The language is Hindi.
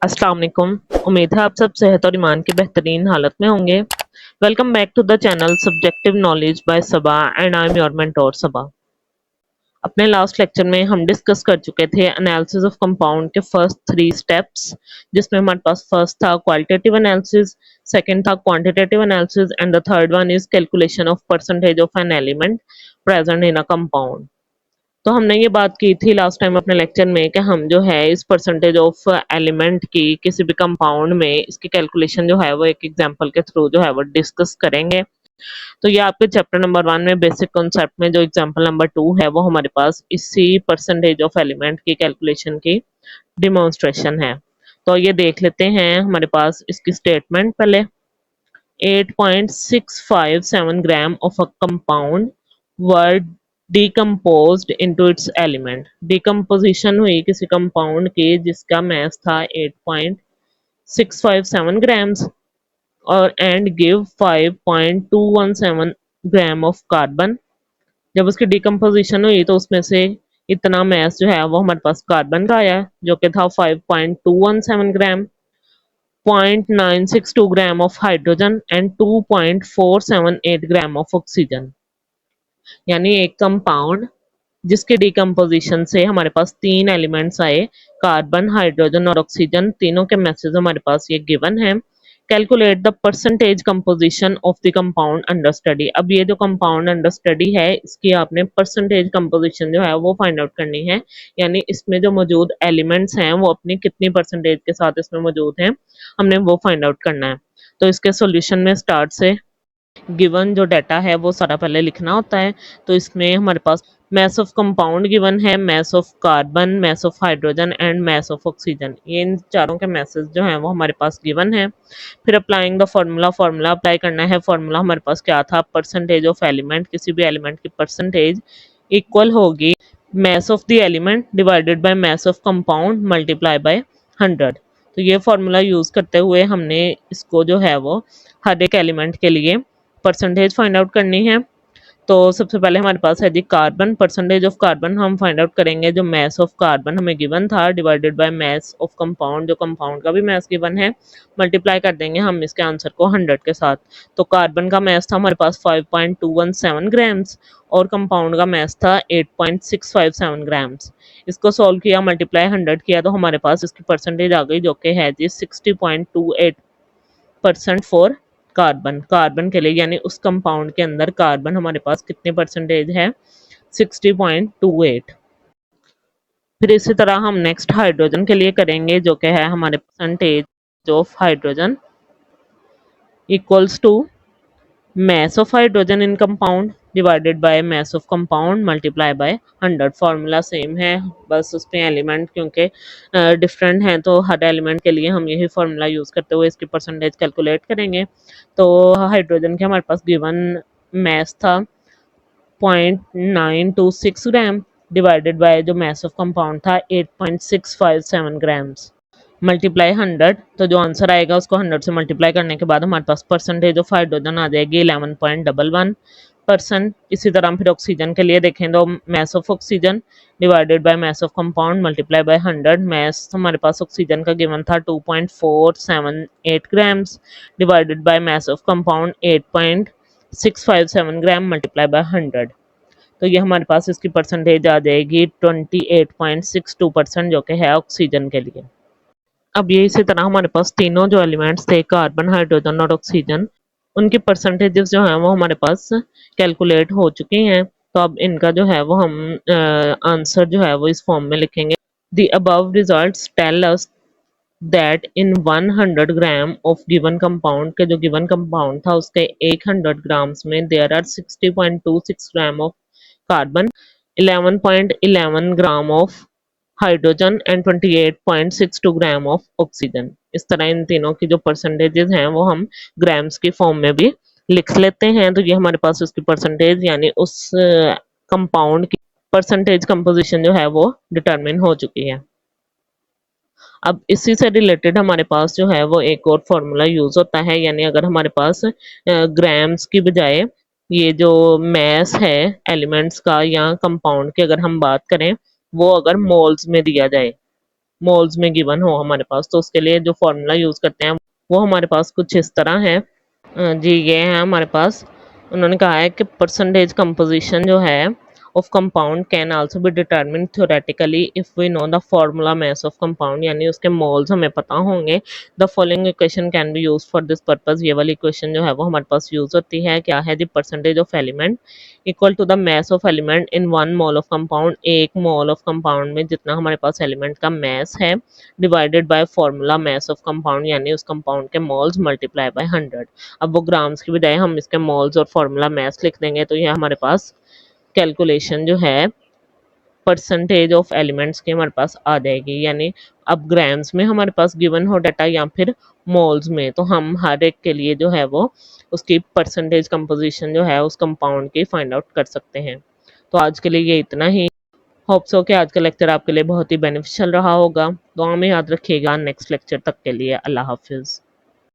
अस्सलाम वालेकुम। उम्मीद है आप सब सेहत और ईमान की बेहतरीन हालत में होंगे। Welcome back to the channel subjective knowledge by Saba and I am your mentor Saba. अपने लास्ट लेक्चर में हम डिस्कस कर चुके थे एनालिसिस ऑफ कंपाउंड के फर्स्ट 3 स्टेप्स, जिसमें हमारे पास फर्स्ट था क्वालिटेटिव एनालिसिस, सेकंड था quantitative analysis and the third one is calculation of percentage of an element present in a compound. तो हमने ये बात की थी लास्ट टाइम अपने लेक्चर में कि हम जो है इस परसेंटेज ऑफ एलिमेंट की किसी भी कंपाउंड में इसकी कैलकुलेशन जो है वो एक एग्जांपल के थ्रू जो है वो डिस्कस करेंगे। तो ये आपके चैप्टर नंबर 1 में बेसिक कॉन्सेप्ट में जो एग्जांपल नंबर 2 है वो हमारे पास इसी परसेंटेज ऑफ एलिमेंट की कैलकुलेशन की डिमॉन्स्ट्रेशन है। तो ये देख लेते हैं हमारे पास इसकी स्टेटमेंट पहले। 8.657 gram of a compound were decomposed into its element। Decomposition हुई किसी कंपाउंड की जिसका मास था 8.657 ग्राम्स और and give 5.217 gram of carbon. जब उसकी डिकम्पोजिशन हुई तो उसमें से इतना मास जो है वो हमारे पास कार्बन का आया जो कि था 5.217 ग्राम, 0.962 ग्राम of hydrogen and 2.478 gram of oxygen. यानी एक कंपाउंड जिसके डिकम्पोजिशन से हमारे पास 3 एलिमेंट्स आए, कार्बन, हाइड्रोजन और ऑक्सीजन, तीनों के मैसेज हमारे पास ये गिवन है। Calculate the percentage composition of the compound under study. अब ये जो कंपाउंड अंडर स्टडी है इसकी आपने परसेंटेज कंपोजिशन जो है वो फाइंड आउट करनी है, यानी इसमें जो मौजूद एलिमेंट्स हैं वो अपनी कितनी परसेंटेज के साथ इसमें मौजूद हैं, हमने वो फाइंड आउट करना है। तो इसके सोल्यूशन में स्टार्ट से गिवन जो डाटा है वो सारा पहले लिखना होता है। तो इसमें हमारे पास मैस ऑफ कंपाउंड गिवन है, mass of carbon, mass of hydrogen and mess of oxygen. ये इन चारों के मैसेज जो हैं वो हमारे पास गिवन है। फिर अप्लाइंग द फार्मूला अप्लाई करना है। फार्मूला हमारे पास क्या था, परसेंटेज ऑफ एलिमेंट, किसी भी एलिमेंट की परसेंटेज इक्वल होगी mass of the element divided by mass of compound multiply by 100। तो ये फार्मूला यूज करते हुए हमने इसको जो है वो हर एक एलिमेंट के लिए परसेंटेज फाइंड आउट करनी है। तो सबसे पहले हमारे पास है जी कार्बन। परसेंटेज ऑफ कार्बन हम फाइंड आउट करेंगे जो मैस ऑफ कार्बन हमें गिवन था divided by mass of compound, जो कंपाउंड का भी मैस गिवन है, मल्टीप्लाई कर देंगे हम इसके आंसर को 100 के साथ। तो कार्बन का मैस था हमारे पास 5.217 ग्राम्स और कंपाउंड का मैस था 8.657 ग्राम्स। इसको सॉल्व किया, मल्टीप्लाई 100 किया तो हमारे पास इसकी परसेंटेज आ गई जो कि है जी 60.28% फॉर कार्बन। कार्बन के लिए यानी उस कंपाउंड के अंदर कार्बन हमारे पास कितनी परसेंटेज है, 60.28। फिर इसी तरह हम नेक्स्ट हाइड्रोजन के लिए करेंगे जो कि है हमारे percentage of hydrogen equals to mass of hydrogen in compound divided by mass of compound multiply by 100। Formula same है, बस उसमें एलिमेंट क्योंकि डिफरेंट हैं तो हर एलिमेंट के लिए हम यही फार्मूला यूज़ करते हुए इसकी परसेंटेज कैलकुलेट करेंगे। तो हाइड्रोजन के हमारे पास गिवन मैस था 0.926 ग्राम डिवाइडेड बाय जो मैस ऑफ कंपाउंड था 8.657 ग्राम्स मल्टीप्लाई 100। तो जो आंसर आएगा उसको 100 से मल्टीप्लाई करने के बाद हमारे पास परसेंटेज ऑफ हाइड्रोजन आ जाएगी 11.11%। इसी तरह फिर ऑक्सीजन के लिए देखें तो mass of oxygen divided by mass of compound multiply by 100। Mass हमारे पास ऑक्सीजन का गिवन था 2.478 grams divided by mass of compound 8.657 gram multiply by 100। तो ये हमारे पास इसकी परसेंटेज आ जाएगी 28.62% जो कि है ऑक्सीजन के लिए। अब ये इसी तरह हमारे पास तीनों जो एलिमेंट्स थे कार्बन, हाइड्रोजन और ऑक्सीजन, उनकी परसेंटेजेस जो है वो हमारे पास कैलकुलेट हो चुकी हैं। तो अब इनका जो है वो हम आंसर जो है वो इस फॉर्म में लिखेंगे। The above results tell us that in 100 gram of given compound के जो गिवन कंपाउंड था उसके 100 ग्राम्स में there are 60.26 gram of carbon, 11.11 gram of hydrogen and 28.62 gram of oxygen. इस तरह इन तीनों की जो परसेंटेजेस हैं वो हम ग्राम्स की फॉर्म में भी लिख लेते हैं। तो ये हमारे पास उसकी परसेंटेज यानी उस कंपाउंड की परसेंटेज कंपोजिशन जो है वो डिटरमिन हो चुकी है। अब इसी से रिलेटेड हमारे पास जो है वो एक और फॉर्मूला यूज होता है, यानी अगर हमारे पास ग्राम्स की बजाय ये जो मैस है एलिमेंट्स का या कंपाउंड की अगर हम बात करें वो अगर मोल्स में दिया जाए मोल्स में गिवन हो हमारे पास, तो उसके लिए जो फॉर्मूला यूज़ करते हैं वो हमारे पास कुछ इस तरह है। जी ये है हमारे पास। उन्होंने कहा है कि परसेंटेज कंपोजिशन जो है of compound can also be determined theoretically if we know the formula mass of compound, यानी उसके मोल्स हमें पता होंगे। The following equation can be use for this purpose. ये वाली इक्वेशन जो है वो हमारे पास यूज होती है। क्या है? The percentage of element equal to the mass of element in 1 mole of compound. 1 mole of compound में जितना हमारे पास एलिमेंट का मास है divided by formula mass of compound, यानी उस कंपाउंड के मोल्स मल्टीप्लाई बाय 100। अब वो ग्राम्स की बजाय हम इसके मोल्स और फार्मूला मास लिख देंगे, तो ये हमारे पास कैलकुलेशन जो है परसेंटेज ऑफ एलिमेंट्स की हमारे पास आ जाएगी। यानी अब ग्राम्स में हमारे पास गिवन हो डाटा या फिर मोल्स में, तो हम हर एक के लिए जो है वो उसकी परसेंटेज कंपोजिशन जो है उस कंपाउंड की फाइंड आउट कर सकते हैं। तो आज के लिए ये इतना ही। होप सो कि आज का लेक्चर आपके लिए बहुत ही बेनिफिशियल रहा होगा। दुआ में याद रखिएगा। नेक्स्ट लेक्चर तक के लिए अल्लाह हाफिज़।